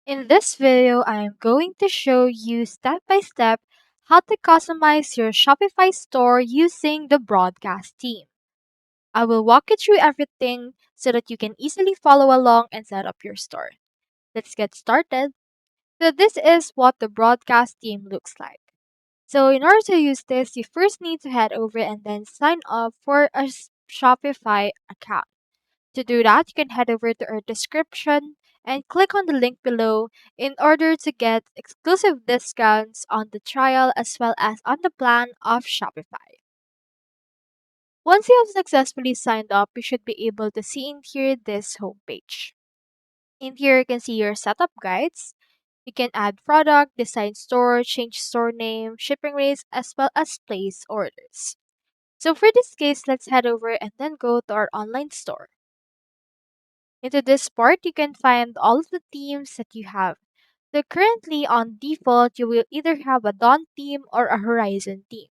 In this video, I am going to show you step by step how to customize your Shopify store using the broadcast theme. I will walk you through everything so that you can easily follow along and set up your store. Let's get started. So this is what the broadcast theme looks like. So in order to use this, you first need to head over and then sign up for a Shopify account. To do that, you can head over to our description and click on the link below in order to get exclusive discounts on the trial as well as on the plan of Shopify. Once you have successfully signed up, you should be able to see in here this homepage. In here, you can see your setup guides. You can add product, design store, change store name, shipping rates, as well as place orders. So for this case, let's head over and then go to our online store. Into this part, you can find all of the themes that you have. So currently on default, you will either have a Dawn theme or a Horizon theme.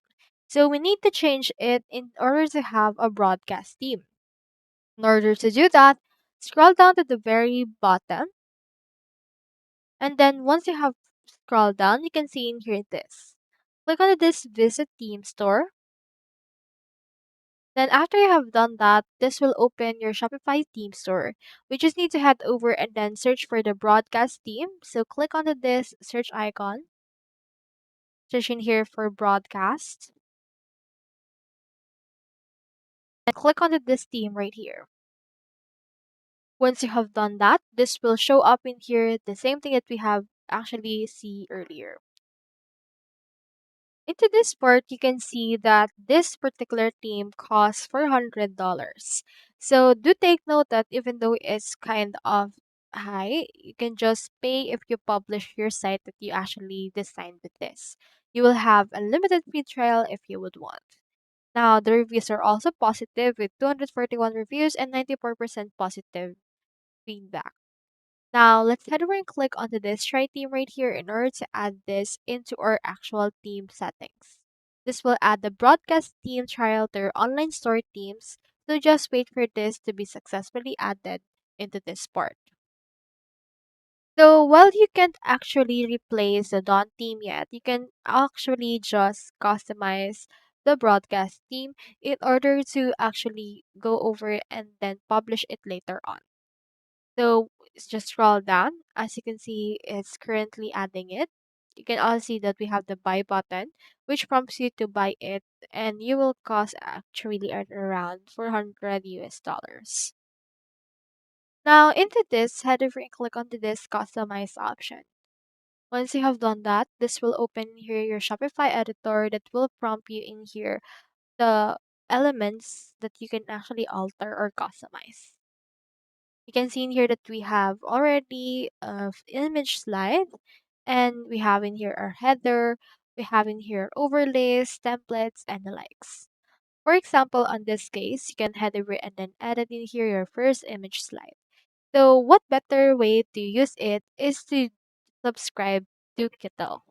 So we need to change it in order to have a broadcast theme. In order to do that, scroll down to the very bottom. And then once you have scrolled down, you can see in here this. Click on this Visit Theme Store. Then after you have done that, this will open your Shopify theme store. We just need to head over and then search for the broadcast theme. So click on this search icon, search in here for broadcast, and click on this theme right here. Once you have done that, this will show up in here the same thing that we have actually see earlier. Into this part, you can see that this particular theme costs $400. So do take note that even though it's kind of high, you can just pay if you publish your site that you actually designed with this. You will have a limited free trial if you would want. Now, the reviews are also positive with 241 reviews and 94% positive feedback. Now, let's head over and click onto this try theme right here in order to add this into our actual theme settings. This will add the broadcast theme trial to your online store themes, so just wait for this to be successfully added into this part. So while you can't actually replace the Dawn theme yet, you can actually just customize the broadcast theme in order to actually go over and then publish it later on. So just scroll down. As you can see, it's currently adding it. You can also see that we have the buy button, which prompts you to buy it, and you will cost actually at around 400 US dollars. Now into this, head over and click onto this customize option. Once you have done that, this will open here your Shopify editor that will prompt you in here the elements that you can actually alter or customize. You can see in here that we have already image slide, and we have in here our header, we have in here overlays, templates, and the likes. For example, on this case, you can head over and then edit in here your first image slide. So what better way to use it is to subscribe to Kittle.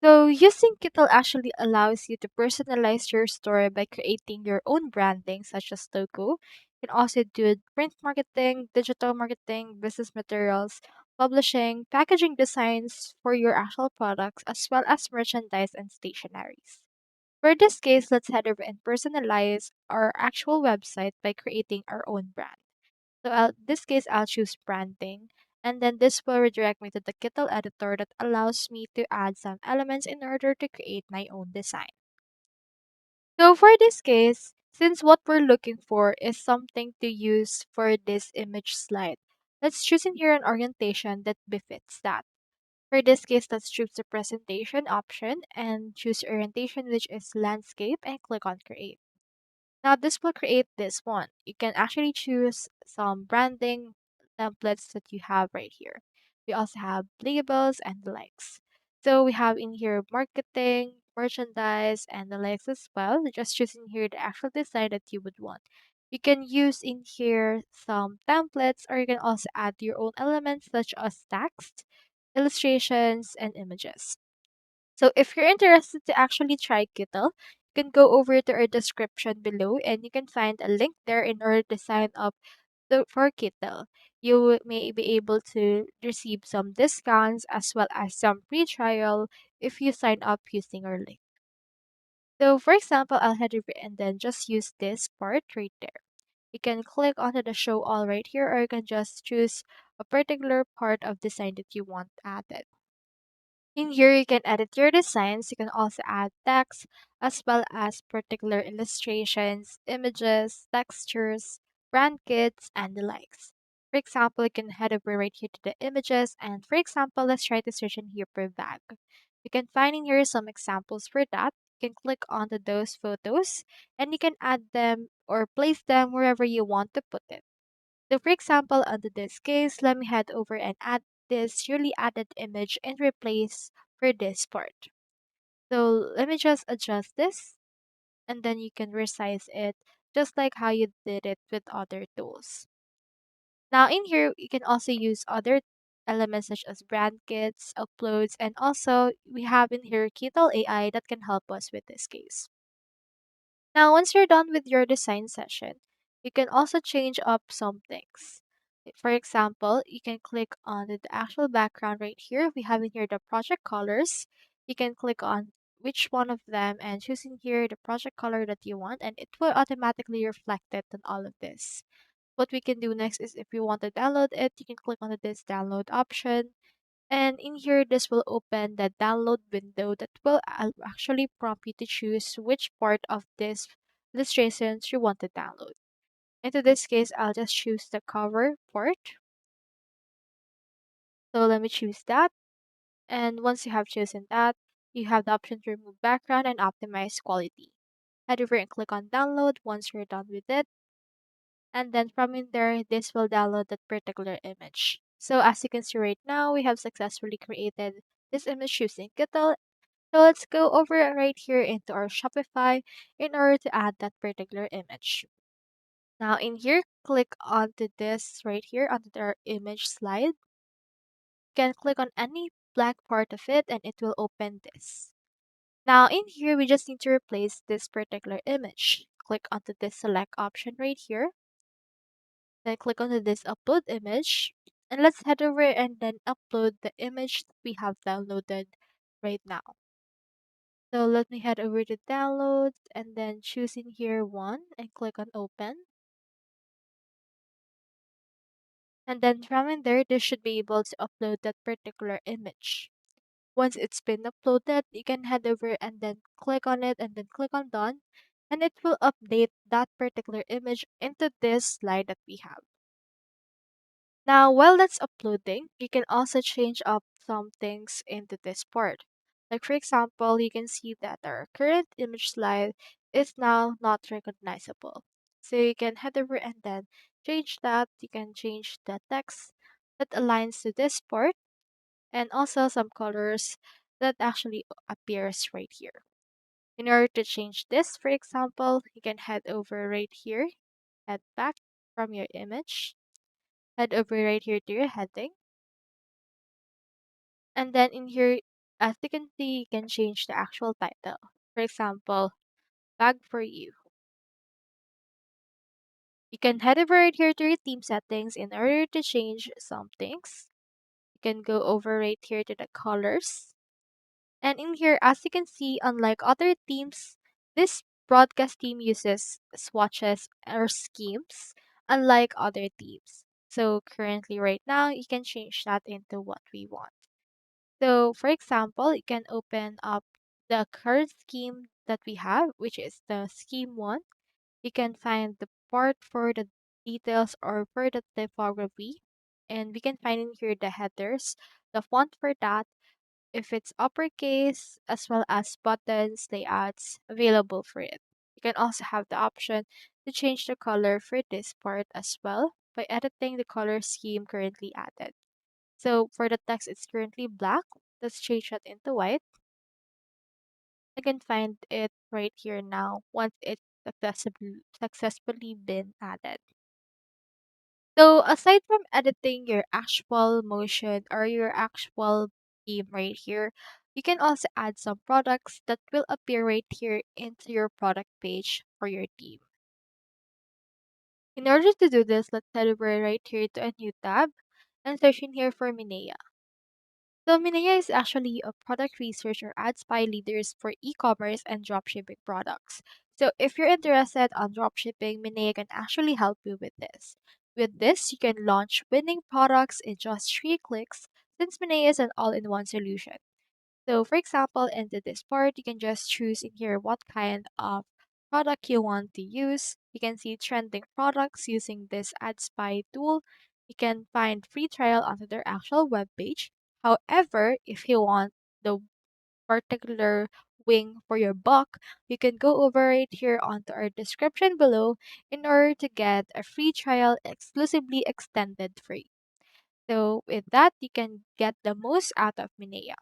So using Kittle actually allows you to personalize your store by creating your own branding such as logo. You can also do print marketing, digital marketing, business materials, publishing, packaging designs for your actual products, as well as merchandise and stationaries. For this case, let's head over and personalize our actual website by creating our own brand. So this case, I'll choose branding. And then this will redirect me to the Kittle editor that allows me to add some elements in order to create my own design. So for this case, since what we're looking for is something to use for this image slide, let's choose in here an orientation that befits that. For this case, let's choose the presentation option and choose orientation which is landscape and click on create. Now this will create this one. You can actually choose some branding templates that you have right here. We also have labels and the likes. So we have in here marketing, merchandise, and the likes as well. Just choose in here the actual design that you would want. You can use in here some templates, or you can also add your own elements such as text, illustrations, and images. So if you're interested to actually try Kittle, you can go over to our description below and you can find a link there in order to sign up So for Kittle, you may be able to receive some discounts as well as some free trial if you sign up using our link. So for example, I'll head over and then just use this part right there. You can click onto the show all right here, or you can just choose a particular part of design that you want added. In here, you can edit your designs. You can also add text as well as particular illustrations, images, textures, brand kits, and the likes. For example, you can head over right here to the images. And for example, let's try to search in here per bag. You can find in here some examples for that. You can click onto those photos and you can add them or place them wherever you want to put it. So for example, under this case, let me head over and add this newly added image and replace for this part. So let me just adjust this and then you can resize it just like how you did it with other tools. Now in here, you can also use other elements such as brand kits, uploads, and also we have in here Ketal AI that can help us with this case. Now, once you're done with your design session, you can also change up some things. For example, you can click on the actual background right here. We have in here the project colors. You can click on which one of them and choose in here the project color that you want, and it will automatically reflect it on all of this. What we can do next is if you want to download it, you can click on this download option. And in here, this will open the download window that will actually prompt you to choose which part of this illustrations you want to download. Into this case, I'll just choose the cover part. So let me choose that. And once you have chosen that, you have the option to remove background and optimize quality. Head over and click on download once you're done with it. And then from in there, this will download that particular image. So as you can see right now, we have successfully created this image using Kittle. So let's go over right here into our Shopify in order to add that particular image. Now in here, click onto this right here onto our image slide. You can click on any black part of it and it will open this. Now in here, we just need to replace this particular image. Click onto this select option right here. Then click onto this upload image. And let's head over and then upload the image that we have downloaded right now. So let me head over to downloads and then choose in here one and click on open. And then from in there, this should be able to upload that particular image. Once it's been uploaded, you can head over and then click on it and then click on done. And it will update that particular image into this slide that we have. Now, while that's uploading, you can also change up some things into this part. Like for example, you can see that our current image slide is now not recognizable. So you can head over and then change that. You can change the text that aligns to this part and also some colors that actually appears right here. In order to change this, for example, you can head over right here, head back from your image, head over right here to your heading. And then in here, as you can see, you can change the actual title. For example, bag for you. You can head over right here to your theme settings in order to change some things. You can go over right here to the colors. And in here, as you can see, unlike other themes, this broadcast theme uses swatches or schemes, unlike other themes. So currently right now, you can change that into what we want. So, for example, you can open up the current scheme that we have, which is the scheme one. You can find the part for the details or for the typography. And we can find in here the headers, the font for that, if it's uppercase, as well as buttons, layouts available for it. You can also have the option to change the color for this part as well by editing the color scheme currently added. So for the text, it's currently black. Let's change that into white. I can find it right here now once it's successfully been added. So aside from editing your actual motion or your actual theme right here, you can also add some products that will appear right here into your product page for your theme. In order to do this, let's head over right here to a new tab and search in here for Minea. So Minea is actually a product research or ad spy leaders for e-commerce and dropshipping products. So if you're interested on dropshipping, Minea can actually help you with this. With this, you can launch winning products in just 3 clicks since Minea is an all-in-one solution. So for example, into this part, you can just choose in here what kind of product you want to use. You can see trending products using this ad spy tool. You can find free trial onto their actual web page. However, if you want the particular wing for your buck, you can go over right here onto our description below in order to get a free trial exclusively extended free. So with that, you can get the most out of Minea.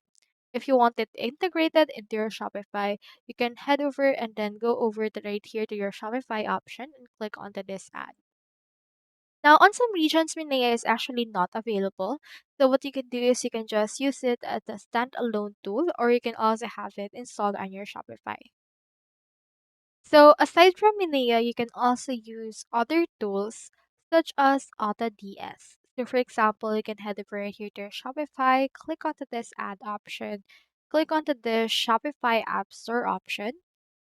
If you want it integrated into your Shopify, you can head over and then go over to right here to your Shopify option and click onto this ad. Now, on some regions, Minea is actually not available. So what you can do is you can just use it as a standalone tool, or you can also have it installed on your Shopify. So aside from Minea, you can also use other tools such as AutoDS. So for example, you can head over here to your Shopify, click onto this ad option, click onto the Shopify App Store option,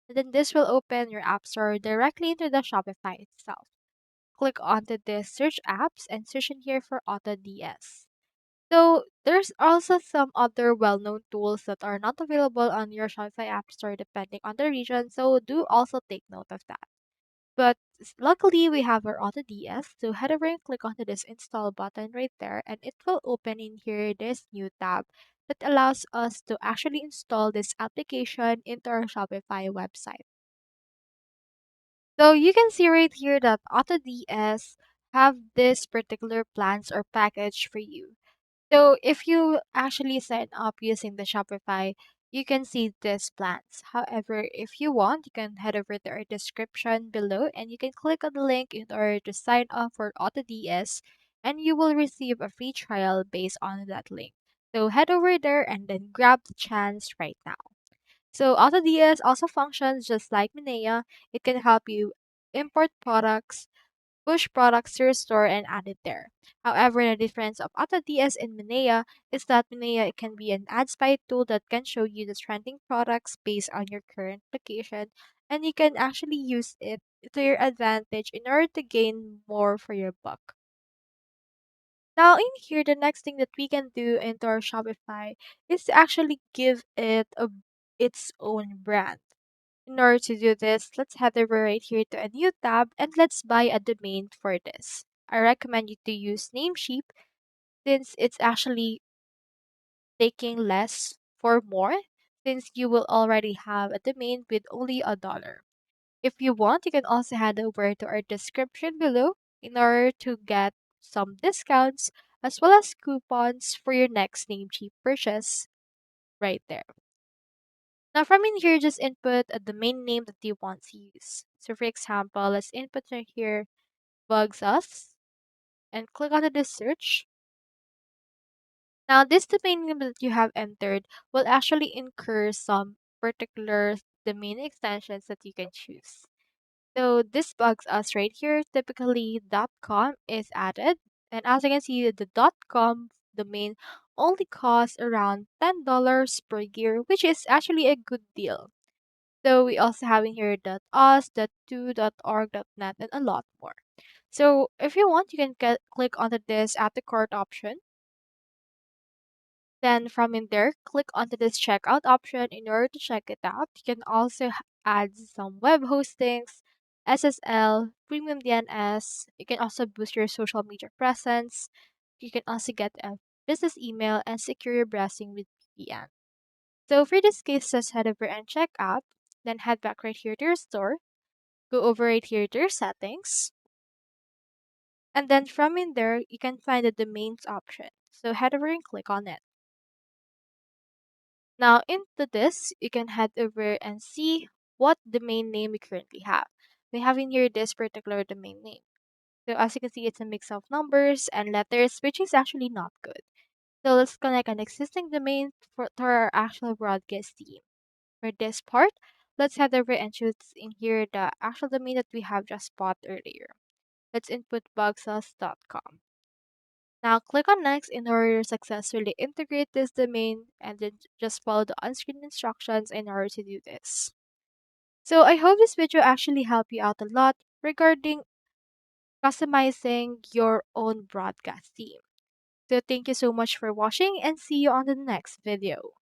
and then this will open your App Store directly into the Shopify itself. Click onto the search apps and search in here for AutoDS. So there's also some other well-known tools that are not available on your Shopify App Store depending on the region, so do also take note of that. But luckily we have our AutoDS, so head over and click onto this install button right there and it will open in here this new tab that allows us to actually install this application into our Shopify website. So you can see right here that AutoDS have this particular plans or package for you. So if you actually sign up using the Shopify, you can see these plans. However, if you want, you can head over to our description below and you can click on the link in order to sign up for AutoDS and you will receive a free trial based on that link. So head over there and then grab the chance right now. So AutoDS also functions just like Minea. It can help you import products, push products to your store and add it there. However, the difference of AutoDS and Minea is that Minea can be an ad spy tool that can show you the trending products based on your current location, and you can actually use it to your advantage in order to gain more for your buck. Now, in here, the next thing that we can do into our Shopify is to actually give it its own brand. In order to do this, let's head over right here to a new tab and let's buy a domain for this. I recommend you to use Namecheap since it's actually taking less for more since you will already have a domain with only $1. If you want, you can also head over to our description below in order to get some discounts as well as coupons for your next Namecheap purchase right there. Now from in here, just input a domain name that you want to use. So for example, let's input right here bugs us and click on the search. Now this domain name that you have entered will actually incur some particular domain extensions that you can choose. So this bugs us right here. Typically .com is added. And as you can see, the .com domain only costs around $10 per year, which is actually a good deal. So we also have in here .us, .to, .org, .net, and a lot more. So if you want, you can click onto this at the cart option. Then from in there, click onto this checkout option in order to check it out. You can also add some web hostings, SSL, premium DNS. You can also boost your social media presence. You can also get a business email and secure your browsing with VPN. So for this case, just head over and check out. Then head back right here to your store. Go over right here to your settings. And then from in there, you can find the domains option. So head over and click on it. Now into this, you can head over and see what domain name we currently have. We have in here this particular domain name. So as you can see, it's a mix of numbers and letters, which is actually not good. So let's connect an existing domain to our actual broadcast theme. For this part, let's head over and choose in here the actual domain that we have just bought earlier. That's inputboxes.com. Now click on next in order to successfully integrate this domain and then just follow the on-screen instructions in order to do this. So I hope this video actually helped you out a lot regarding customizing your own broadcast theme. So thank you so much for watching and see you on the next video.